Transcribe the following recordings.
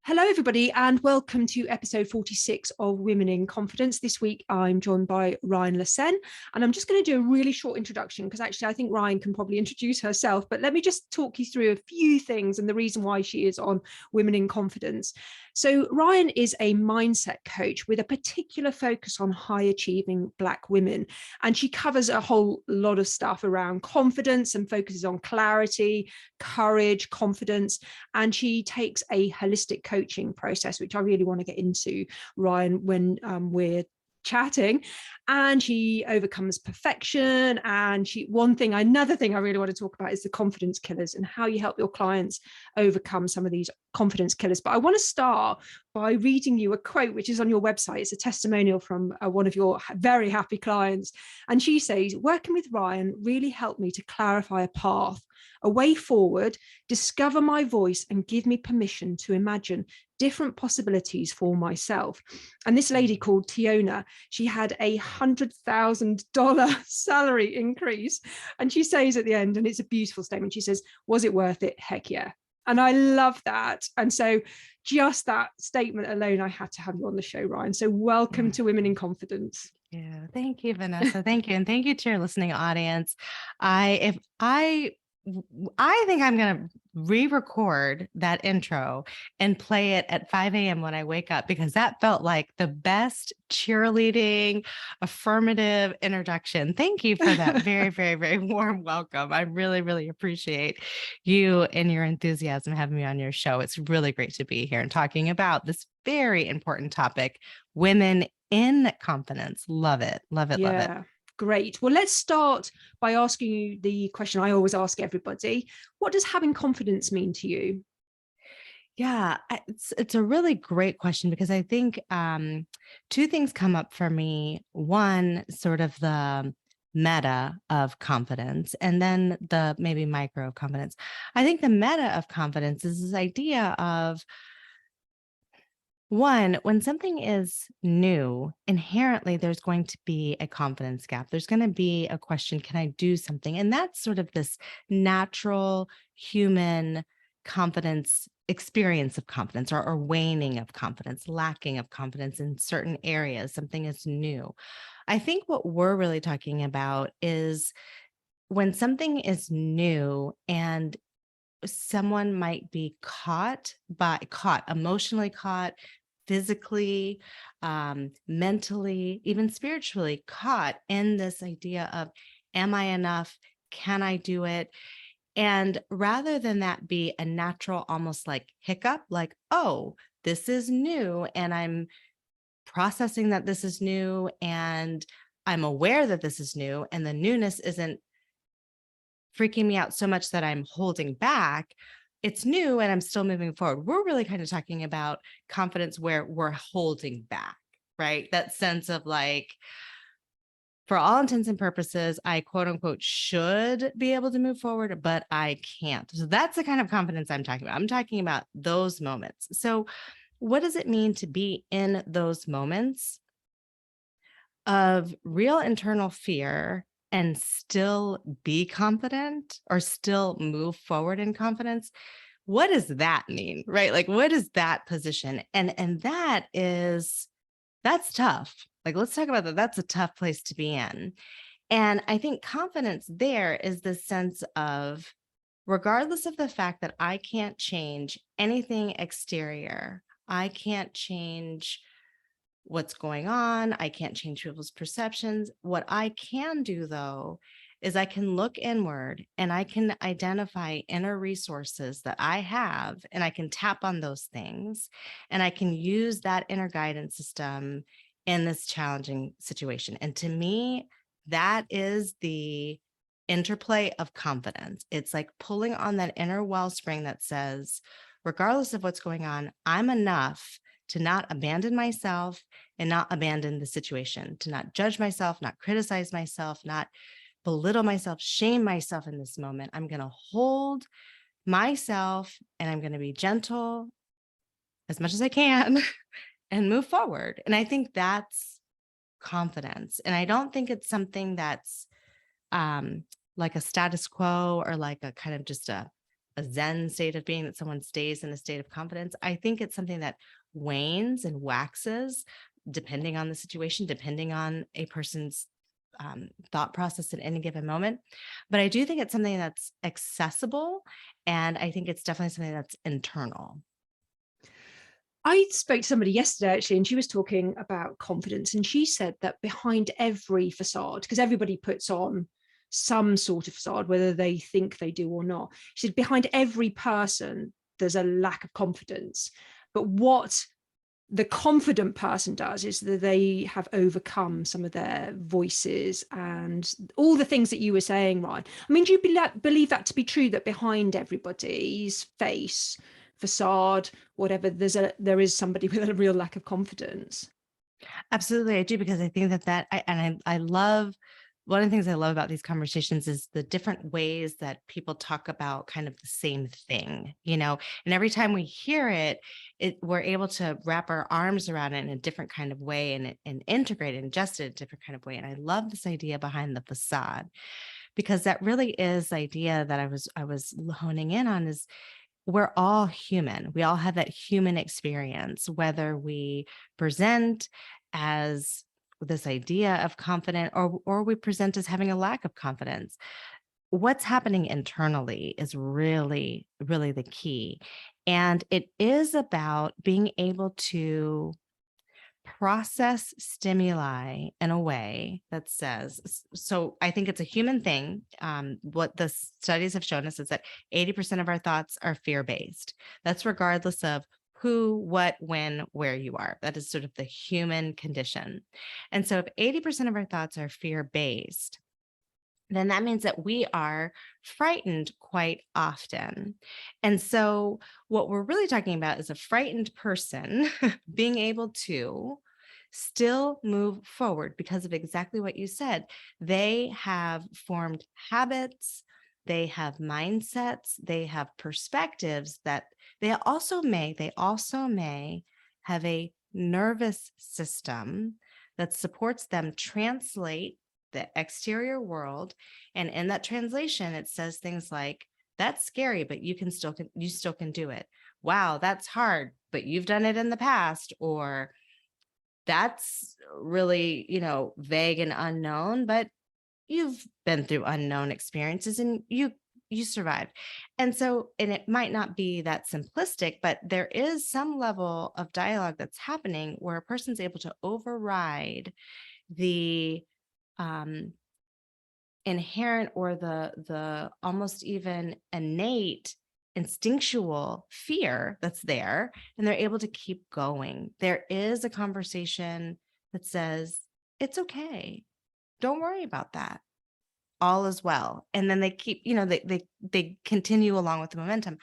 Hello, everybody, and welcome to episode 46 of Women in Confidence. This week, I'm joined by Ryane LeCesne, and I'm just going to do a really short introduction because actually I think Ryane can probably introduce herself, but let me just talk you through a few things and the reason why she is on Women in Confidence. So Ryane is a mindset coach with a particular focus on high achieving Black women, and she covers a whole lot of stuff around confidence and focuses on clarity, courage, confidence, and she takes a holistic coaching process, which I really want to get into, Ryane, when we're chatting. And she overcomes perfection. And another thing I really want to talk about is the confidence killers and how you help your clients overcome some of these confidence killers. But I want to start by reading you a quote, which is on your website. It's a testimonial from one of your very happy clients. And she says, working with Ryane really helped me to clarify a path, a way forward, discover my voice, and give me permission to imagine different possibilities for myself. And this lady called Tiona, she had $100,000 salary increase. And she says at the end, and it's a beautiful statement, she says, was it worth it? Heck yeah. And I love that. And so just that statement alone, I had to have you on the show, Ryane. So welcome to Women in Confidence. Yeah, thank you, Vanessa. Thank you. And thank you to your listening audience. I think I'm going to re-record that intro and play it at 5 a.m. when I wake up, because that felt like the best cheerleading, affirmative introduction. Thank you for that very, very, very warm welcome. I really, really appreciate you and your enthusiasm having me on your show. It's really great to be here and talking about this very important topic, women in confidence. Love it. Love it. Love it. Great. Well, let's start by asking you the question I always ask everybody. What does having confidence mean to you? Yeah, it's a really great question, because I think two things come up for me. One, sort of the meta of confidence, and then the maybe micro of confidence. I think the meta of confidence is this idea of, one, when something is new, inherently there's going to be a confidence gap. There's going to be a question, can I do something? And that's sort of this natural human confidence experience of confidence, or waning of confidence, lacking of confidence in certain areas. Something is new. I think what we're really talking about is when something is new and someone might be caught, emotionally caught, physically, mentally, even spiritually caught in this idea of, am I enough? Can I do it? And rather than that be a natural, almost like hiccup, like, oh, this is new, and I'm processing that this is new, and I'm aware that this is new, and the newness isn't freaking me out so much that I'm holding back. It's new and I'm still moving forward. We're really kind of talking about confidence where we're holding back, right? That sense of like, for all intents and purposes, I quote unquote should be able to move forward, but I can't. So that's the kind of confidence I'm talking about. I'm talking about those moments. So what does it mean to be in those moments of real internal fear and still be confident, or still move forward in confidence? What does that mean, right? Like, what is that position? And that's tough. Like, let's talk about that. That's a tough place to be in. And I think confidence there is the sense of, regardless of the fact that I can't change anything exterior, I can't change what's going on, I can't change people's perceptions. What I can do, though, is I can look inward and I can identify inner resources that I have, and I can tap on those things, and I can use that inner guidance system in this challenging situation. And to me, that is the interplay of confidence. It's like pulling on that inner wellspring that says, regardless of what's going on, I'm enough to not abandon myself and not abandon the situation, to not judge myself, not criticize myself, not belittle myself, shame myself in this moment. I'm going to hold myself, and I'm going to be gentle as much as I can and move forward. And I think that's confidence. And I don't think it's something that's like a status quo, or like a kind of just a a Zen state of being, that someone stays in a state of confidence. I think it's something that wanes and waxes depending on the situation, depending on a person's thought process at any given moment. But I do think it's something that's accessible. And I think it's definitely something that's internal. I spoke to somebody yesterday actually, and she was talking about confidence. And she said that behind every facade, because everybody puts on some sort of facade, whether they think they do or not, she said behind every person, there's a lack of confidence. But what the confident person does is that they have overcome some of their voices and all the things that you were saying, Ryan. I mean, do you believe that to be true, that behind everybody's face, facade, whatever, there is somebody with a real lack of confidence? Absolutely, I do, because I think I love, one of the things I love about these conversations is the different ways that people talk about kind of the same thing, and every time we hear it, we're able to wrap our arms around it in a different kind of way, and integrate it and ingest it in a different kind of way. And I love this idea behind the facade, because that really is the idea that I was honing in on, is we're all human. We all have that human experience, whether we present as this idea of confident, or we present as having a lack of confidence. What's happening internally is really, really the key. And it is about being able to process stimuli in a way that says, so I think it's a human thing. What the studies have shown us is that 80% of our thoughts are fear-based. That's regardless of who, what, when, where you are. That is sort of the human condition. And so if 80% of our thoughts are fear-based, then that means that we are frightened quite often. And so, what we're really talking about is a frightened person being able to still move forward because of exactly what you said. They have formed habits, they have mindsets, they have perspectives that they also may have a nervous system that supports them translate the exterior world. And in that translation, it says things like, that's scary, but you still can do it. Wow, that's hard, but you've done it in the past. Or that's really, vague and unknown, but you've been through unknown experiences and you survived. And it might not be that simplistic, but there is some level of dialogue that's happening where a person's able to override the inherent, or the almost even innate instinctual fear that's there, and they're able to keep going. There is a conversation that says, it's okay, don't worry about that, all is well. And then they keep, they continue along with the momentum.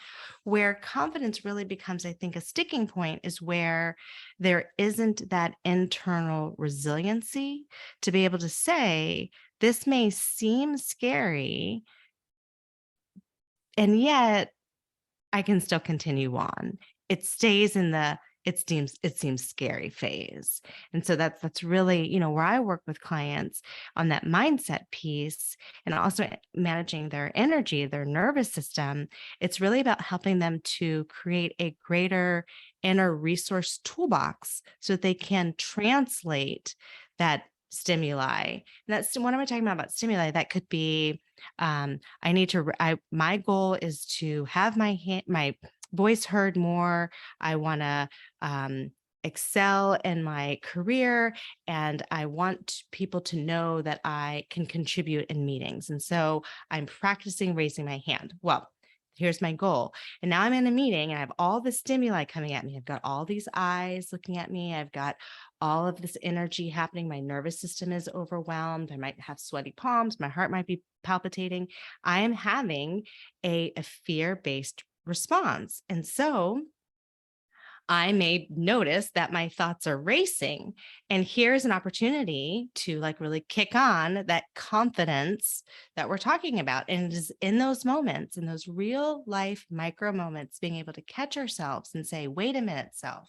Where confidence really becomes, I think, a sticking point is where there isn't that internal resiliency to be able to say, this may seem scary, and yet I can still continue on. It stays in the it seems scary phase. And so that's really, where I work with clients on that mindset piece, and also managing their energy, their nervous system. It's really about helping them to create a greater inner resource toolbox so that they can translate that stimuli. And that's, what am I talking about stimuli? That could be, my goal is to have my voice heard more. I want to excel in my career, and I want people to know that I can contribute in meetings. And so I'm practicing raising my hand. Well, here's my goal. And now I'm in a meeting and I have all the stimuli coming at me. I've got all these eyes looking at me. I've got all of this energy happening. My nervous system is overwhelmed. I might have sweaty palms. My heart might be palpitating. I am having a fear-based response. And so I may notice that my thoughts are racing. And here's an opportunity to really kick on that confidence that we're talking about. And it is in those moments, in those real life micro moments, being able to catch ourselves and say, wait a minute, self.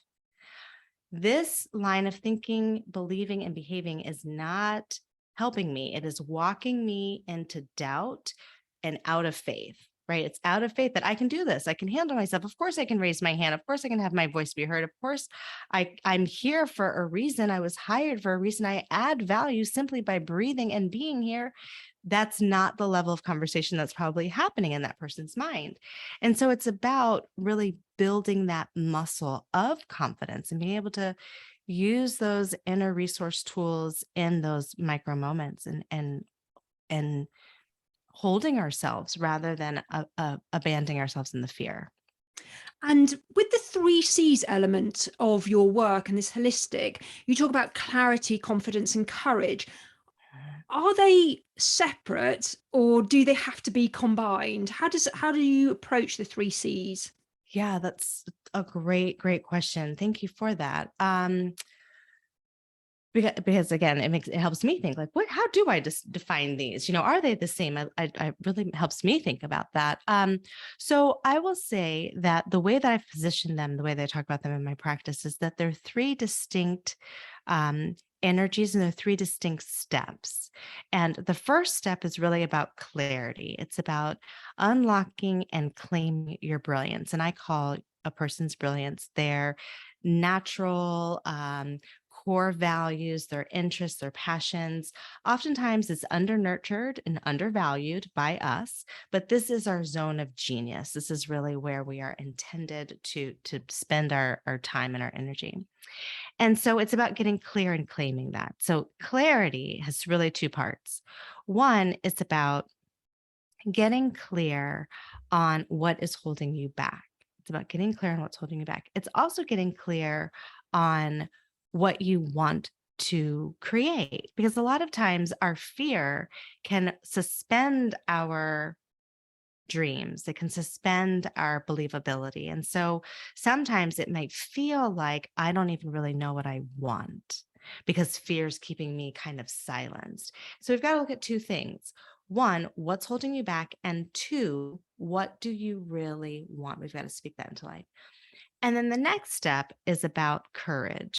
This line of thinking, believing, and behaving is not helping me. It is walking me into doubt and out of faith. right? It's out of faith that I can do this. I can handle myself. Of course I can raise my hand. Of course I can have my voice be heard. Of course I'm here for a reason. I was hired for a reason. I add value simply by breathing and being here. That's not the level of conversation that's probably happening in that person's mind. And so it's about really building that muscle of confidence and being able to use those inner resource tools in those micro moments and holding ourselves rather than abandoning ourselves in the fear. And with the three C's element of your work and this holistic, you talk about clarity, confidence, and courage. Are they separate or do they have to be combined? How do you approach the three C's? Yeah, that's a great question. Thank you for that. Because again, it helps me think like, how do I just define these? Are they the same? I really helps me think about that. So I will say that the way that I've positioned them, the way that I talk about them in my practice is that they're three distinct um, energies and they're three distinct steps. And the first step is really about clarity. It's about unlocking and claiming your brilliance. And I call a person's brilliance their natural core values, their interests, their passions. Oftentimes it's under-nurtured and undervalued by us, but this is our zone of genius. This is really where we are intended to spend our time and our energy. And so it's about getting clear and claiming that. So clarity has really two parts. One, it's about getting clear on what is holding you back. It's about getting clear on what's holding you back. It's also getting clear on what you want to create, because a lot of times our fear can suspend our dreams. It can suspend our believability. And so sometimes it might feel like I don't even really know what I want because fear is keeping me kind of silenced. So we've got to look at two things. One, what's holding you back? And two, what do you really want? We've got to speak that into life. And then the next step is about courage.